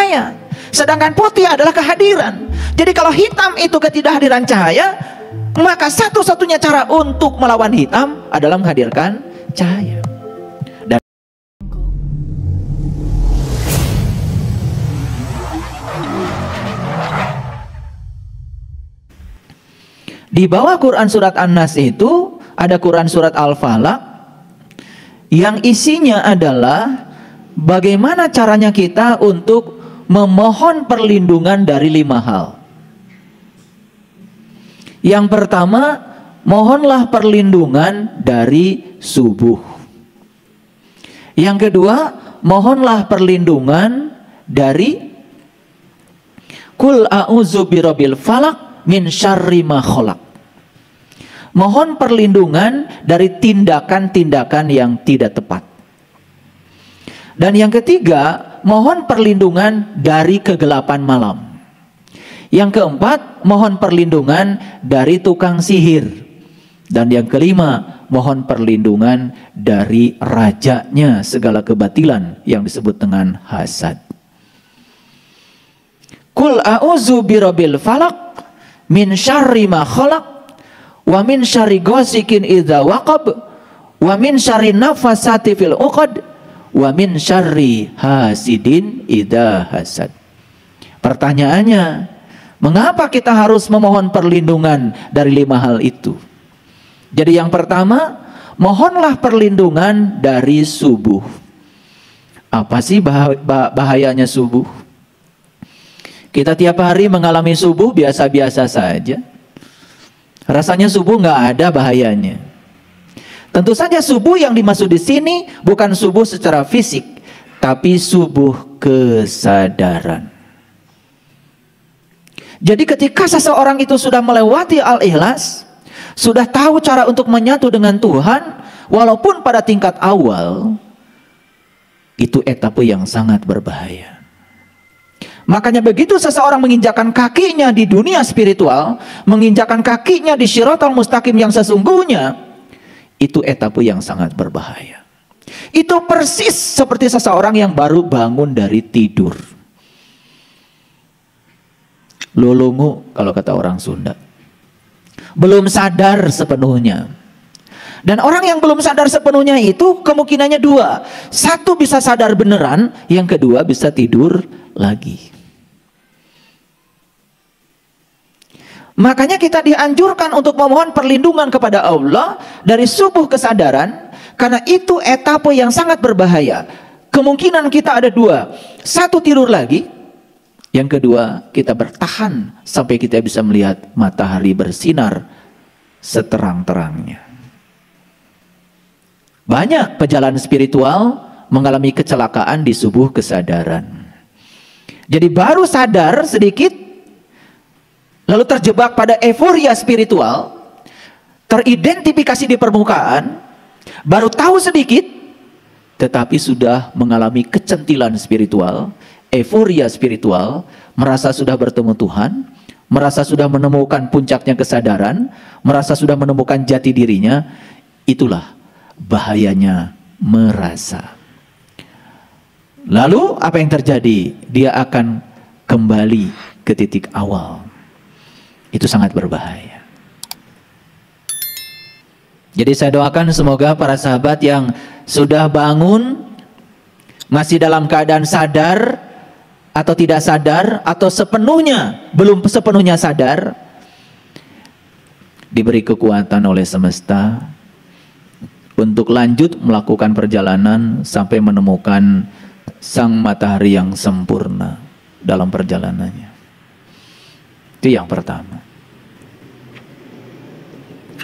cahaya, sedangkan putih adalah kehadiran. Jadi kalau hitam itu ketidakhadiran cahaya, maka satu-satunya cara untuk melawan hitam adalah menghadirkan cahaya. Dan di bawah Quran surat An-Nas itu ada Quran surat Al-Falaq yang isinya adalah bagaimana caranya kita untuk memohon perlindungan dari 5 hal. Yang pertama, mohonlah perlindungan dari subuh. Yang kedua, mohonlah perlindungan dari Qul a'udzu birabbil falaq min syarri ma khalaq. Mohon perlindungan dari tindakan-tindakan yang tidak tepat. Dan yang ketiga, mohon perlindungan dari kegelapan malam. Yang keempat, mohon perlindungan dari tukang sihir. Dan yang kelima, mohon perlindungan dari rajanya segala kebatilan yang disebut dengan hasad. Qul a'udzu birabbil falaq min syarri ma khalaq wa min syarri ghasikin idza waqab wa min syarri nafasati fil 'uqad wa min syarri hasidin idza hasad. Pertanyaannya, mengapa kita harus memohon perlindungan dari 5 hal itu? Jadi yang pertama, mohonlah perlindungan dari subuh. Apa sih bahayanya subuh? Kita tiap hari mengalami subuh biasa-biasa saja. Rasanya subuh nggak ada bahayanya. Tentu saja subuh yang dimaksud di sini bukan subuh secara fisik, tapi subuh kesadaran. Jadi ketika seseorang itu sudah melewati al-ikhlas, sudah tahu cara untuk menyatu dengan Tuhan, walaupun pada tingkat awal, itu etape yang sangat berbahaya. Makanya begitu seseorang menginjakkan kakinya di dunia spiritual, menginjakkan kakinya di Shiratal Mustaqim yang sesungguhnya, itu etape yang sangat berbahaya. Itu persis seperti seseorang yang baru bangun dari tidur. Lolongu kalau kata orang Sunda. Belum sadar sepenuhnya. Dan orang yang belum sadar sepenuhnya itu kemungkinannya 2. Satu bisa sadar beneran, yang kedua bisa tidur lagi. Makanya kita dianjurkan untuk memohon perlindungan kepada Allah dari subuh kesadaran, karena itu etape yang sangat berbahaya. Kemungkinan kita ada 2. Satu, tidur lagi. Yang kedua, kita bertahan sampai kita bisa melihat matahari bersinar seterang-terangnya. Banyak pejalan spiritual mengalami kecelakaan di subuh kesadaran. Jadi baru sadar sedikit, lalu terjebak pada euforia spiritual, teridentifikasi di permukaan, baru tahu sedikit, tetapi sudah mengalami kecentilan spiritual, euforia spiritual, merasa sudah bertemu Tuhan, merasa sudah menemukan puncaknya kesadaran, merasa sudah menemukan jati dirinya. Itulah bahayanya merasa. Lalu apa yang terjadi? Dia akan kembali ke titik awal. Itu sangat berbahaya. Jadi saya doakan semoga para sahabat yang sudah bangun, masih dalam keadaan sadar atau tidak sadar, atau sepenuhnya belum sepenuhnya sadar, diberi kekuatan oleh semesta untuk lanjut melakukan perjalanan sampai menemukan sang matahari yang sempurna dalam perjalanannya. Itu yang pertama.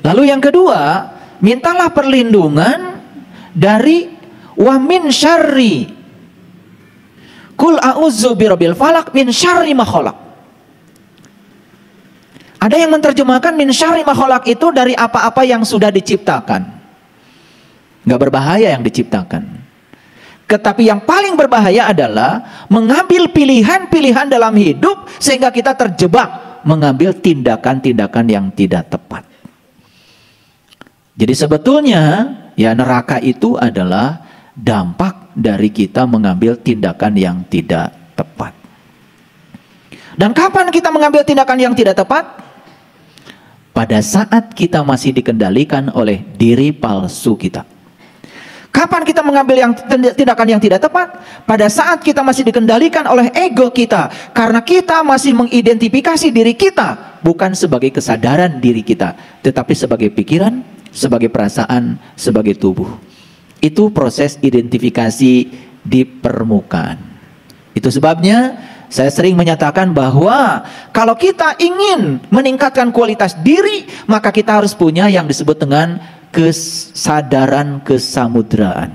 Lalu yang kedua, mintalah perlindungan dari wa min syarri. Qul a'udzu birabbil falaq min syarri ma khalaq. Ada yang menerjemahkan min syarri ma khalaq itu dari apa-apa yang sudah diciptakan. Nggak berbahaya yang diciptakan. Tetapi yang paling berbahaya adalah mengambil pilihan-pilihan dalam hidup sehingga kita terjebak mengambil tindakan-tindakan yang tidak tepat. Jadi sebetulnya ya neraka itu adalah dampak dari kita mengambil tindakan yang tidak tepat. Dan kapan kita mengambil tindakan yang tidak tepat? Pada saat kita masih dikendalikan oleh diri palsu kita. Kapan kita mengambil tindakan yang tidak tepat? Pada saat kita masih dikendalikan oleh ego kita. Karena kita masih mengidentifikasi diri kita bukan sebagai kesadaran diri kita, tetapi sebagai pikiran, sebagai perasaan, sebagai tubuh. Itu proses identifikasi di permukaan. Itu sebabnya saya sering menyatakan bahwa kalau kita ingin meningkatkan kualitas diri, maka kita harus punya yang disebut dengan kesadaran kesamudraan.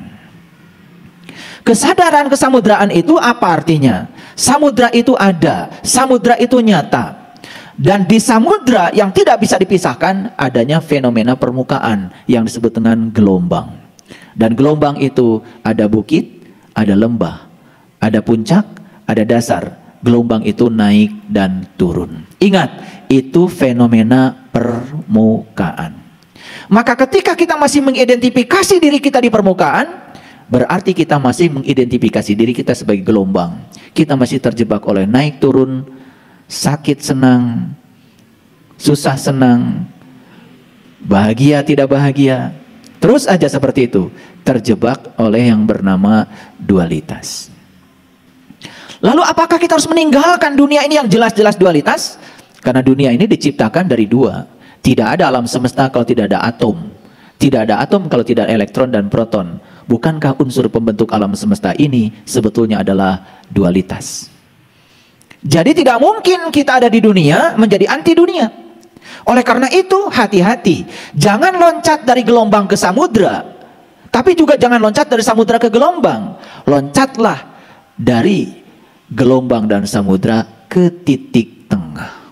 Kesadaran kesamudraan itu apa artinya? Samudra itu ada, samudra itu nyata. Dan di samudra yang tidak bisa dipisahkan adanya fenomena permukaan yang disebut dengan gelombang. Dan gelombang itu ada bukit, ada lembah, ada puncak, ada dasar. Gelombang itu naik dan turun. Ingat, itu fenomena permukaan. Maka ketika kita masih mengidentifikasi diri kita di permukaan, berarti kita masih mengidentifikasi diri kita sebagai gelombang. Kita masih terjebak oleh naik turun, sakit senang, susah senang, bahagia tidak bahagia. Terus aja seperti itu, terjebak oleh yang bernama dualitas. Lalu apakah kita harus meninggalkan dunia ini yang jelas-jelas dualitas? Karena dunia ini diciptakan dari dua. Tidak ada alam semesta kalau tidak ada atom. Tidak ada atom kalau tidak ada elektron dan proton. Bukankah unsur pembentuk alam semesta ini sebetulnya adalah dualitas? Jadi tidak mungkin kita ada di dunia menjadi anti dunia. Oleh karena itu hati-hati. Jangan loncat dari gelombang ke samudra. Tapi juga jangan loncat dari samudra ke gelombang. Loncatlah dari gelombang dan samudra ke titik tengah.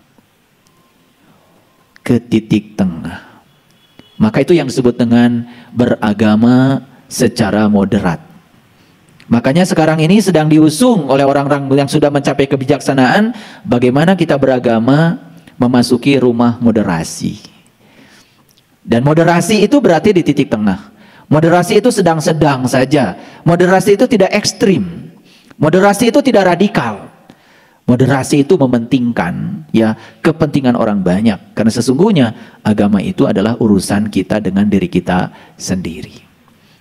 Ke titik tengah. Maka itu yang disebut dengan beragama secara moderat. Makanya sekarang ini sedang diusung oleh orang-orang yang sudah mencapai kebijaksanaan, bagaimana kita beragama memasuki rumah moderasi. Dan moderasi itu berarti di titik tengah. Moderasi itu sedang-sedang saja. Moderasi itu tidak ekstrim. Moderasi itu tidak radikal. Moderasi itu mementingkan ya kepentingan orang banyak, karena sesungguhnya agama itu adalah urusan kita dengan diri kita sendiri.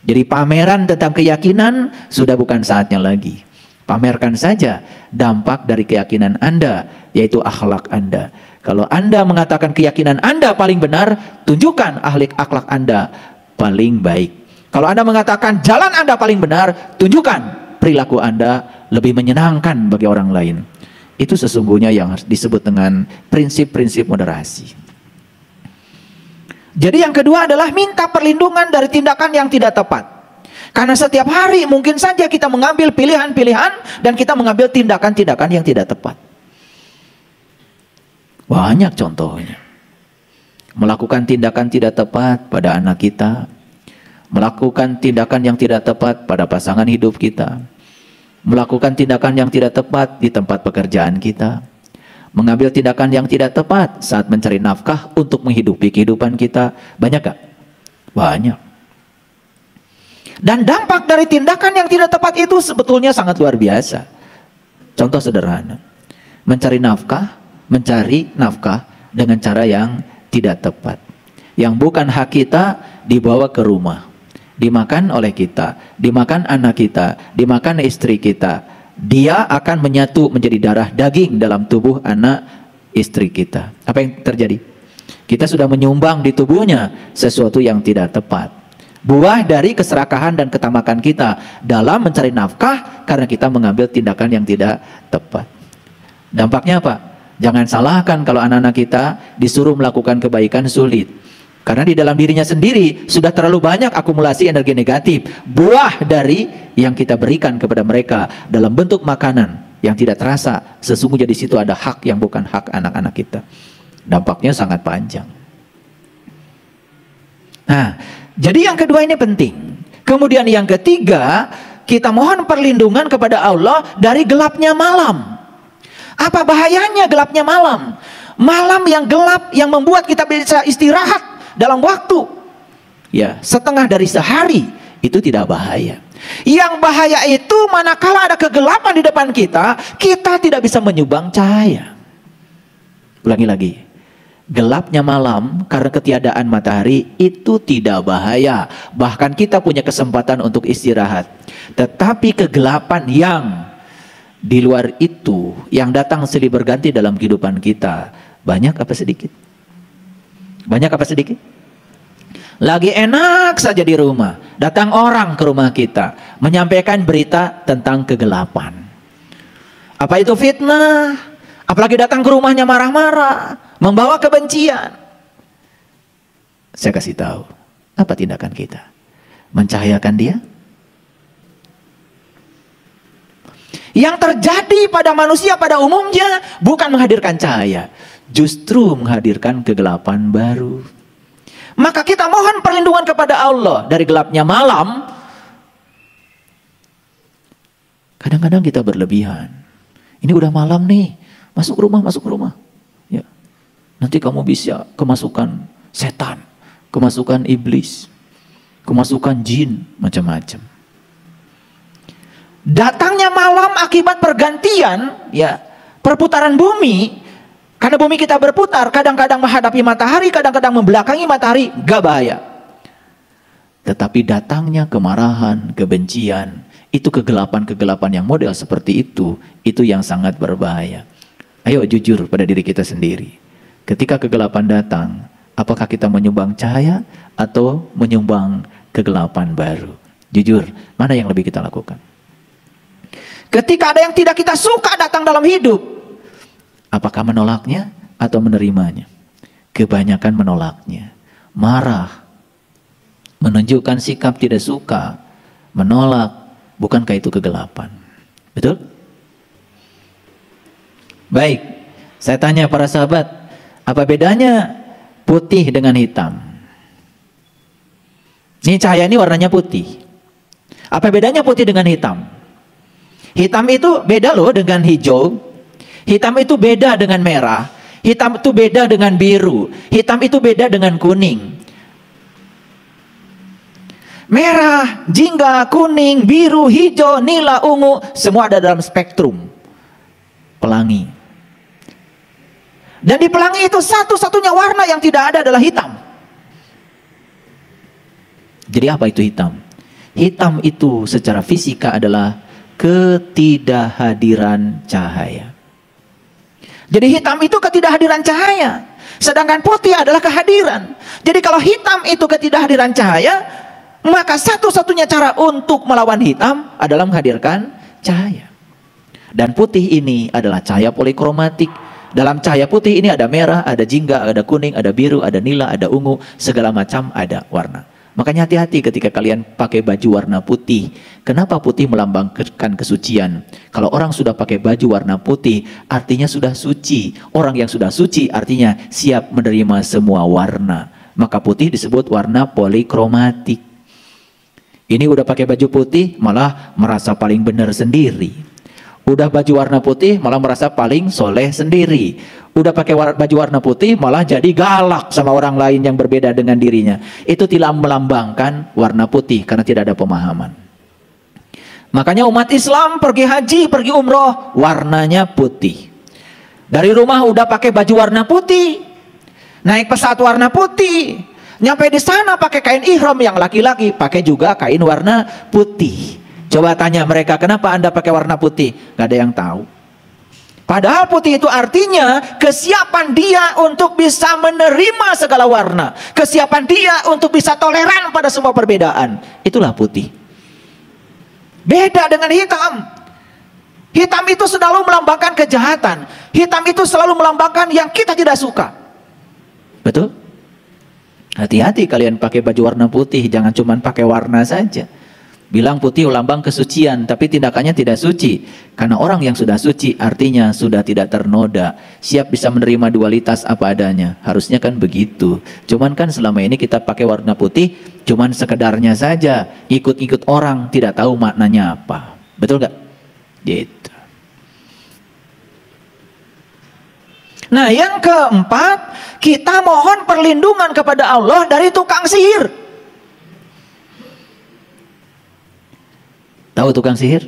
Jadi pameran tentang keyakinan sudah bukan saatnya lagi. Pamerkan saja dampak dari keyakinan Anda, yaitu akhlak Anda. Kalau Anda mengatakan keyakinan Anda paling benar, tunjukkan akhlak Anda paling baik. Kalau Anda mengatakan jalan Anda paling benar, tunjukkan perilaku Anda lebih menyenangkan bagi orang lain. Itu sesungguhnya yang disebut dengan prinsip-prinsip moderasi. Jadi yang kedua adalah minta perlindungan dari tindakan yang tidak tepat. Karena setiap hari mungkin saja kita mengambil pilihan-pilihan dan kita mengambil tindakan-tindakan yang tidak tepat. Banyak contohnya. Melakukan tindakan tidak tepat pada anak kita. Melakukan tindakan yang tidak tepat pada pasangan hidup kita. Melakukan tindakan yang tidak tepat di tempat pekerjaan kita. Mengambil tindakan yang tidak tepat saat mencari nafkah untuk menghidupi kehidupan kita. Banyak gak? Banyak. Dan dampak dari tindakan yang tidak tepat itu sebetulnya sangat luar biasa. Contoh sederhana. Mencari nafkah dengan cara yang tidak tepat. Yang bukan hak kita dibawa ke rumah. Dimakan oleh kita, dimakan anak kita, dimakan istri kita. Dia akan menyatu menjadi darah daging dalam tubuh anak istri kita. Apa yang terjadi? Kita sudah menyumbang di tubuhnya sesuatu yang tidak tepat. Buah dari keserakahan dan ketamakan kita dalam mencari nafkah karena kita mengambil tindakan yang tidak tepat. Dampaknya apa? Jangan salahkan kalau anak-anak kita disuruh melakukan kebaikan sulit. Karena di dalam dirinya sendiri sudah terlalu banyak akumulasi energi negatif. Buah dari yang kita berikan kepada mereka dalam bentuk makanan yang tidak terasa. Sesungguhnya di situ ada hak yang bukan hak anak-anak kita. Dampaknya sangat panjang. Nah, jadi yang kedua ini penting. Kemudian yang ketiga, kita mohon perlindungan kepada Allah dari gelapnya malam. Apa bahayanya gelapnya malam? Malam yang gelap yang membuat kita bisa istirahat dalam waktu ya setengah dari sehari, itu tidak bahaya. Yang bahaya itu manakala ada kegelapan di depan kita, kita tidak bisa menyumbang cahaya. Ulangi lagi. Gelapnya malam karena ketiadaan matahari itu tidak bahaya. Bahkan kita punya kesempatan untuk istirahat. Tetapi kegelapan yang di luar itu, yang datang silih berganti dalam kehidupan kita, banyak apa sedikit? Banyak apa sedikit? Lagi enak saja di rumah, datang orang ke rumah kita menyampaikan berita tentang kegelapan. Apa itu fitnah? Apalagi datang ke rumahnya marah-marah, membawa kebencian. Saya kasih tahu, apa tindakan kita? Mencahayakan dia? Yang terjadi pada manusia pada umumnya bukan menghadirkan cahaya, justru menghadirkan kegelapan baru. Maka kita mohon perlindungan kepada Allah dari gelapnya malam. Kadang-kadang kita berlebihan. Ini udah malam nih, masuk rumah. Ya. Nanti kamu bisa kemasukan setan, kemasukan iblis, kemasukan jin, macam-macam. Datangnya malam akibat pergantian, ya, perputaran bumi. Karena bumi kita berputar, kadang-kadang menghadapi matahari, kadang-kadang membelakangi matahari, gak bahaya. Tetapi datangnya kemarahan, kebencian, itu kegelapan-kegelapan yang model seperti itu yang sangat berbahaya. Ayo jujur pada diri kita sendiri. Ketika kegelapan datang, apakah kita menyumbang cahaya atau menyumbang kegelapan baru? Jujur, mana yang lebih kita lakukan? Ketika ada yang tidak kita suka datang dalam hidup, apakah menolaknya atau menerimanya? Kebanyakan menolaknya. Marah, menunjukkan sikap tidak suka, menolak. Bukankah itu kegelapan? Betul? Baik, saya tanya para sahabat, apa bedanya putih dengan hitam? Ini cahaya ini warnanya putih. Apa bedanya putih dengan hitam? Hitam itu beda loh dengan hijau. Hitam itu beda dengan merah. Hitam itu beda dengan biru. Hitam itu beda dengan kuning. Merah, jingga, kuning, biru, hijau, nila, ungu, semua ada dalam spektrum pelangi. Dan di pelangi itu satu-satunya warna yang tidak ada adalah hitam. Jadi apa itu hitam? Hitam itu secara fisika adalah ketidakhadiran cahaya. Jadi hitam itu ketidakhadiran cahaya, sedangkan putih adalah kehadiran. Jadi kalau hitam itu ketidakhadiran cahaya, maka satu-satunya cara untuk melawan hitam adalah menghadirkan cahaya. Dan putih ini adalah cahaya polikromatik. Dalam cahaya putih ini ada merah, ada jingga, ada kuning, ada biru, ada nila, ada ungu, segala macam ada warna. Makanya hati-hati ketika kalian pakai baju warna putih. Kenapa putih melambangkan kesucian? Kalau orang sudah pakai baju warna putih, artinya sudah suci. Orang yang sudah suci artinya siap menerima semua warna. Maka putih disebut warna polikromatik. Ini udah pakai baju putih, malah merasa paling benar sendiri. Udah baju warna putih, malah merasa paling soleh sendiri. Udah pakai baju warna putih, malah jadi galak sama orang lain yang berbeda dengan dirinya. Itu tidak melambangkan warna putih, karena tidak ada pemahaman. Makanya umat Islam pergi haji, pergi umroh, warnanya putih. Dari rumah udah pakai baju warna putih, naik pesawat warna putih, nyampe di sana pakai kain ihram, yang laki-laki pakai juga kain warna putih. Coba tanya mereka, kenapa Anda pakai warna putih? Gak ada yang tahu. Padahal putih itu artinya kesiapan dia untuk bisa menerima segala warna. Kesiapan dia untuk bisa toleran pada semua perbedaan. Itulah putih. Beda dengan hitam. Hitam itu selalu melambangkan kejahatan. Hitam itu selalu melambangkan yang kita tidak suka. Betul? Hati-hati kalian pakai baju warna putih. Jangan cuma pakai warna saja. Bilang putih lambang kesucian, tapi tindakannya tidak suci. Karena orang yang sudah suci artinya sudah tidak ternoda, siap bisa menerima dualitas apa adanya. Harusnya kan begitu. Cuman kan selama ini kita pakai warna putih cuman sekedarnya saja, ikut-ikut orang, tidak tahu maknanya apa. Betul gak? Gitu. Nah, yang keempat, kita mohon perlindungan kepada Allah dari tukang sihir. Tahu tukang sihir?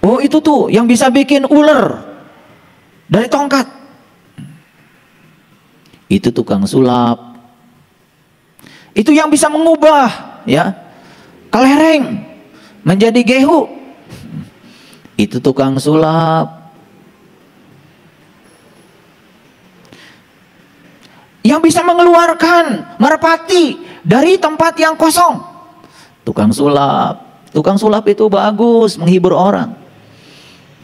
Oh, itu tuh yang bisa bikin ular dari tongkat. Itu tukang sulap. Itu yang bisa mengubah ya kelereng menjadi gehu. Itu tukang sulap. Yang bisa mengeluarkan merpati dari tempat yang kosong. Tukang sulap. Tukang sulap itu bagus menghibur orang.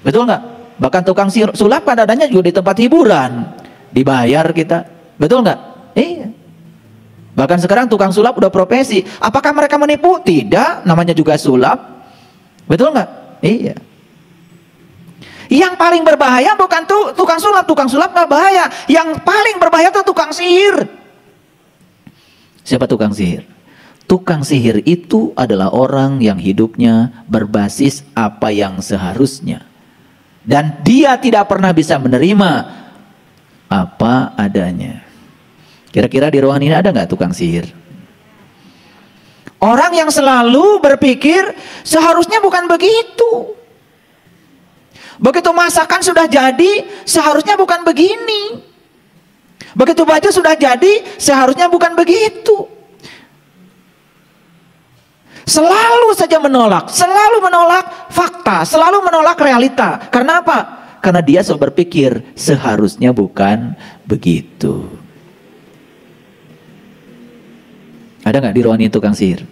Betul nggak? Bahkan tukang sulap kadang-kadang juga di tempat hiburan. Dibayar kita. Betul nggak? Iya. Bahkan sekarang tukang sulap udah profesi. Apakah mereka menipu? Tidak. Namanya juga sulap. Betul nggak? Iya. Yang paling berbahaya bukan tukang sulap. Tukang sulap nggak bahaya. Yang paling berbahaya itu tukang sihir. Siapa tukang sihir? Tukang sihir itu adalah orang yang hidupnya berbasis apa yang seharusnya. Dan dia tidak pernah bisa menerima apa adanya. Kira-kira di ruangan ini ada nggak tukang sihir? Orang yang selalu berpikir seharusnya bukan begitu. Begitu masakan sudah jadi, seharusnya bukan begini. Begitu baju sudah jadi, seharusnya bukan begitu. Selalu saja menolak, selalu menolak fakta, selalu menolak realita. Karena apa? Karena dia selalu berpikir seharusnya bukan begitu. Ada nggak di ruangan ini tukang sihir?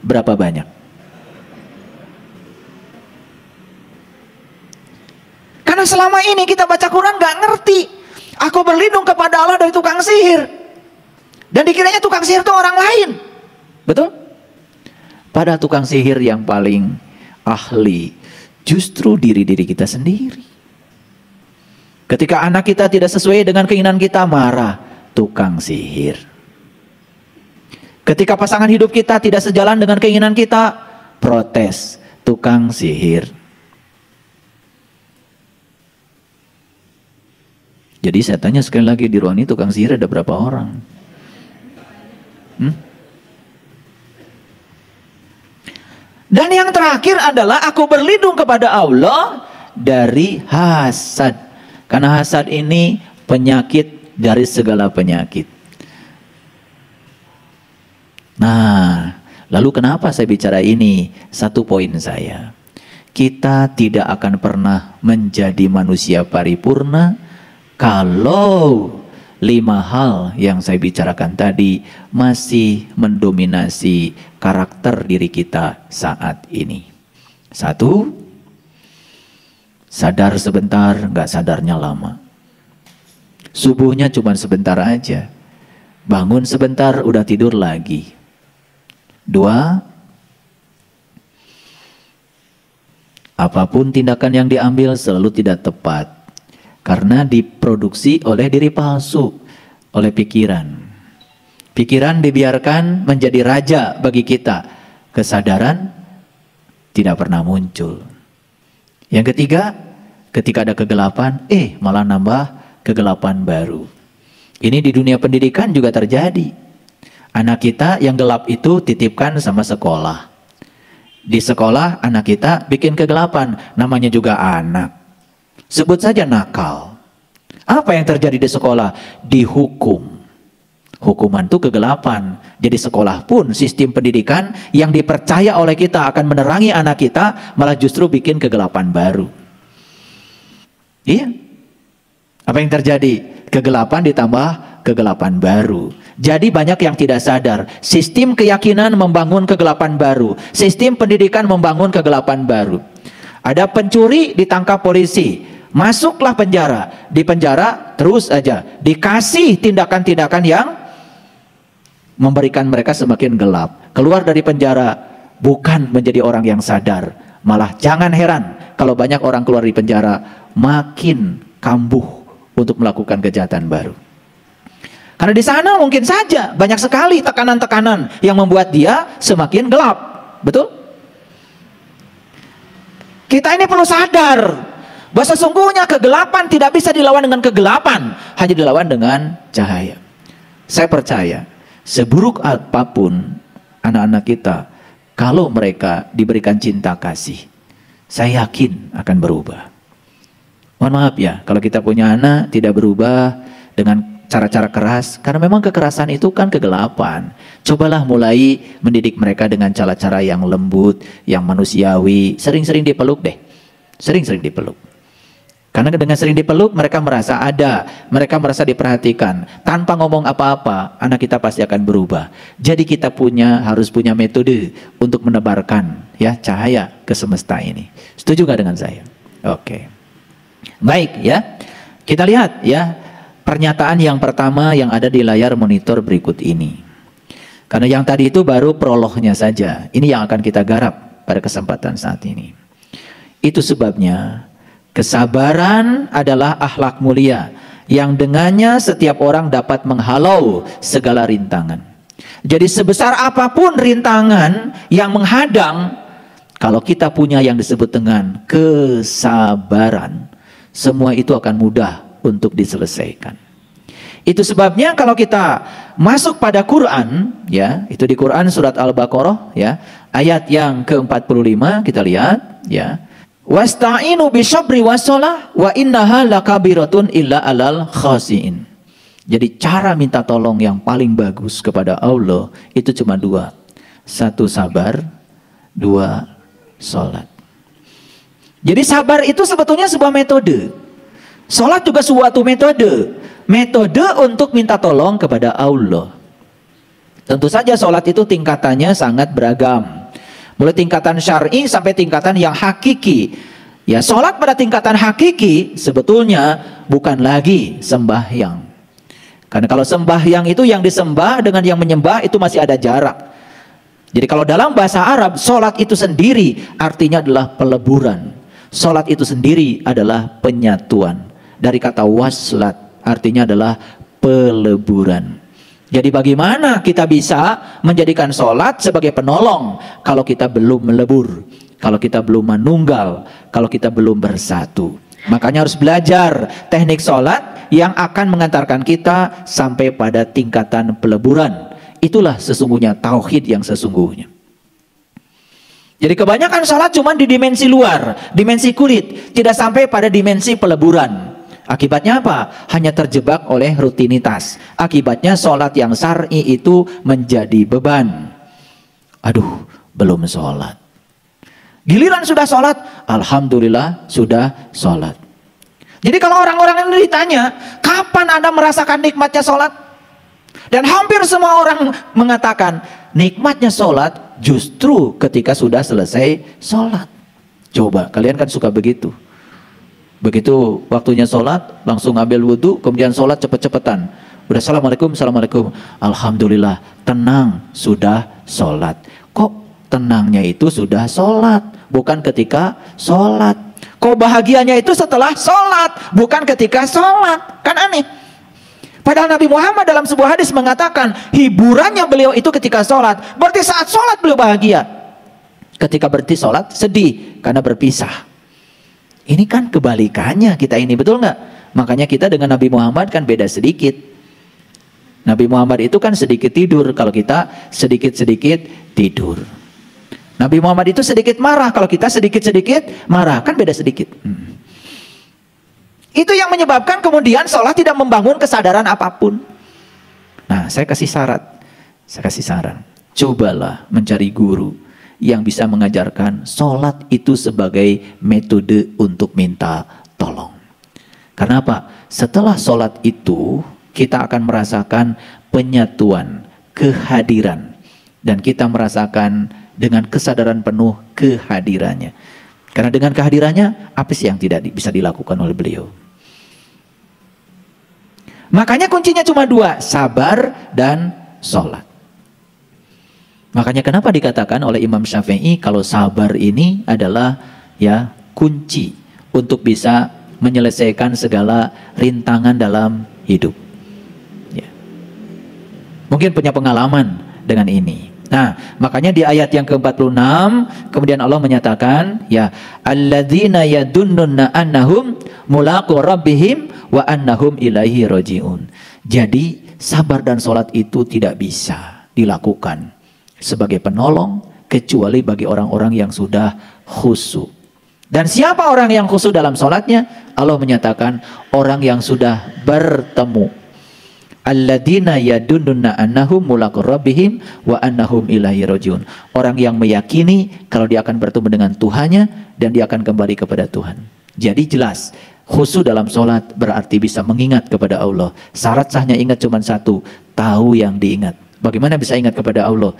Berapa banyak? Karena selama ini kita baca Quran nggak ngerti. Aku berlindung kepada Allah dari tukang sihir. Dan dikiranya tukang sihir itu orang lain. Betul? Padahal tukang sihir yang paling ahli justru diri-diri kita sendiri. Ketika anak kita tidak sesuai dengan keinginan kita, marah, tukang sihir. Ketika pasangan hidup kita tidak sejalan dengan keinginan kita, protes, tukang sihir. Jadi saya tanya sekali lagi, di ruang ini tukang sihir ada berapa orang? Dan yang terakhir adalah aku berlindung kepada Allah dari hasad. Karena hasad ini penyakit dari segala penyakit. Nah, lalu kenapa saya bicara ini? Satu poin saya. Kita tidak akan pernah menjadi manusia paripurna kalau 5 hal yang saya bicarakan tadi masih mendominasi karakter diri kita saat ini. 1, sadar sebentar, nggak sadarnya lama. Subuhnya cuma sebentar aja. Bangun sebentar, udah tidur lagi. 2, apapun tindakan yang diambil selalu tidak tepat. Karena diproduksi oleh diri palsu, oleh pikiran. Pikiran dibiarkan menjadi raja bagi kita. Kesadaran tidak pernah muncul. Yang ketiga, ketika ada kegelapan, malah nambah kegelapan baru. Ini di dunia pendidikan juga terjadi. Anak kita yang gelap itu titipkan sama sekolah. Di sekolah anak kita bikin kegelapan, namanya juga anak. Sebut saja nakal. Apa yang terjadi di sekolah? Dihukum. Hukuman itu kegelapan. Jadi sekolah pun sistem pendidikan yang dipercaya oleh kita akan menerangi anak kita, malah justru bikin kegelapan baru. Iya. Apa yang terjadi? Kegelapan ditambah kegelapan baru. Jadi banyak yang tidak sadar. Sistem keyakinan membangun kegelapan baru. Sistem pendidikan membangun kegelapan baru. Ada pencuri ditangkap polisi. Masuklah penjara. Di penjara terus aja dikasih tindakan-tindakan yang memberikan mereka semakin gelap. Keluar dari penjara bukan menjadi orang yang sadar. Malah jangan heran kalau banyak orang keluar dari penjara makin kambuh untuk melakukan kejahatan baru. Karena di sana mungkin saja banyak sekali tekanan-tekanan yang membuat dia semakin gelap. Betul? Kita ini perlu sadar bahwa sesungguhnya kegelapan tidak bisa dilawan dengan kegelapan, hanya dilawan dengan cahaya. Saya percaya seburuk apapun anak-anak kita, kalau mereka diberikan cinta kasih, saya yakin akan berubah. Mohon maaf ya, kalau kita punya anak tidak berubah dengan cara-cara keras, karena memang kekerasan itu kan kegelapan. Cobalah mulai mendidik mereka dengan cara-cara yang lembut, yang manusiawi. Sering-sering dipeluk deh, sering-sering dipeluk. Karena dengan sering dipeluk mereka merasa ada, mereka merasa diperhatikan. Tanpa ngomong apa-apa, anak kita pasti akan berubah. Jadi kita harus punya metode untuk menebarkan ya cahaya ke semesta ini. Setuju gak dengan saya? Oke. Baik ya. Kita lihat ya pernyataan yang pertama yang ada di layar monitor berikut ini. Karena yang tadi itu baru prolognya saja. Ini yang akan kita garap pada kesempatan saat ini. Itu sebabnya kesabaran adalah akhlak mulia yang dengannya setiap orang dapat menghalau segala rintangan. Jadi sebesar apapun rintangan yang menghadang, kalau kita punya yang disebut dengan kesabaran, semua itu akan mudah untuk diselesaikan. Itu sebabnya kalau kita masuk pada Quran, ya, itu di Quran surat Al-Baqarah, ya, ayat yang ke-45 kita lihat, ya. Wasta'inu bisyabri wassalah wa innaha lakabiratun illa alal khasiin. Jadi cara minta tolong yang paling bagus kepada Allah itu cuma dua. Satu sabar, dua sholat. Jadi sabar itu sebetulnya sebuah metode. Sholat juga suatu metode. Metode untuk minta tolong kepada Allah. Tentu saja sholat itu tingkatannya sangat beragam. Mulai tingkatan syar'i sampai tingkatan yang hakiki. Ya, sholat pada tingkatan hakiki sebetulnya bukan lagi sembahyang. Karena kalau sembahyang itu yang disembah dengan yang menyembah itu masih ada jarak. Jadi kalau dalam bahasa Arab, sholat itu sendiri artinya adalah peleburan. Sholat itu sendiri adalah penyatuan. Dari kata waslat artinya adalah peleburan. Jadi bagaimana kita bisa menjadikan sholat sebagai penolong kalau kita belum melebur, kalau kita belum menunggal, kalau kita belum bersatu. Makanya harus belajar teknik sholat yang akan mengantarkan kita sampai pada tingkatan peleburan. Itulah sesungguhnya tauhid yang sesungguhnya. Jadi kebanyakan sholat cuma di dimensi luar, dimensi kulit, tidak sampai pada dimensi peleburan. Akibatnya apa? Hanya terjebak oleh rutinitas. Akibatnya sholat yang syar'i itu menjadi beban. Aduh, belum sholat. Giliran sudah sholat, alhamdulillah sudah sholat. Jadi kalau orang-orang ini ditanya, kapan Anda merasakan nikmatnya sholat? Dan hampir semua orang mengatakan, nikmatnya sholat justru ketika sudah selesai sholat. Coba, kalian kan suka begitu. Begitu waktunya sholat, langsung ambil wudhu, kemudian sholat cepet-cepetan. Udah assalamualaikum, assalamualaikum. Alhamdulillah, tenang, sudah sholat. Kok tenangnya itu sudah sholat, bukan ketika sholat? Kok bahagianya itu setelah sholat, bukan ketika sholat? Kan aneh. Padahal Nabi Muhammad dalam sebuah hadis mengatakan, hiburannya beliau itu ketika sholat. Berarti saat sholat beliau bahagia. Ketika berhenti sholat, sedih karena berpisah. Ini kan kebalikannya kita ini, betul nggak? Makanya kita dengan Nabi Muhammad kan beda sedikit. Nabi Muhammad itu kan sedikit tidur, kalau kita sedikit-sedikit tidur. Nabi Muhammad itu sedikit marah, kalau kita sedikit-sedikit marah, kan beda sedikit. Itu yang menyebabkan kemudian sholat tidak membangun kesadaran apapun. Nah, saya kasih saran. Cobalah mencari guru yang bisa mengajarkan sholat itu sebagai metode untuk minta tolong. Karena apa? Setelah sholat itu kita akan merasakan penyatuan, kehadiran. Dan kita merasakan dengan kesadaran penuh kehadirannya. Karena dengan kehadirannya, apa sih yang tidak bisa dilakukan oleh beliau? Makanya kuncinya cuma dua, sabar dan sholat. Makanya kenapa dikatakan oleh Imam Syafi'i kalau sabar ini adalah ya kunci untuk bisa menyelesaikan segala rintangan dalam hidup. Ya. Mungkin punya pengalaman dengan ini. Nah, makanya di ayat yang ke-46 kemudian Allah menyatakan ya alladzina yadunnuna annahum mulaqu rabbihim wa annahum ilaihi rajiun. Jadi sabar dan sholat itu tidak bisa dilakukan sebagai penolong kecuali bagi orang-orang yang sudah khusyuk. Dan siapa orang yang khusyuk dalam sholatnya? Allah menyatakan orang yang sudah bertemu, alladzina yadunnuna annahum mulaqur rabbihim wa annahum ilaihi rajiun. Orang yang meyakini kalau dia akan bertemu dengan Tuhannya dan dia akan kembali kepada Tuhan. Jadi jelas, khusyuk dalam sholat berarti bisa mengingat kepada Allah. Syarat sahnya ingat cuma satu, tahu yang diingat. Bagaimana bisa ingat kepada Allah?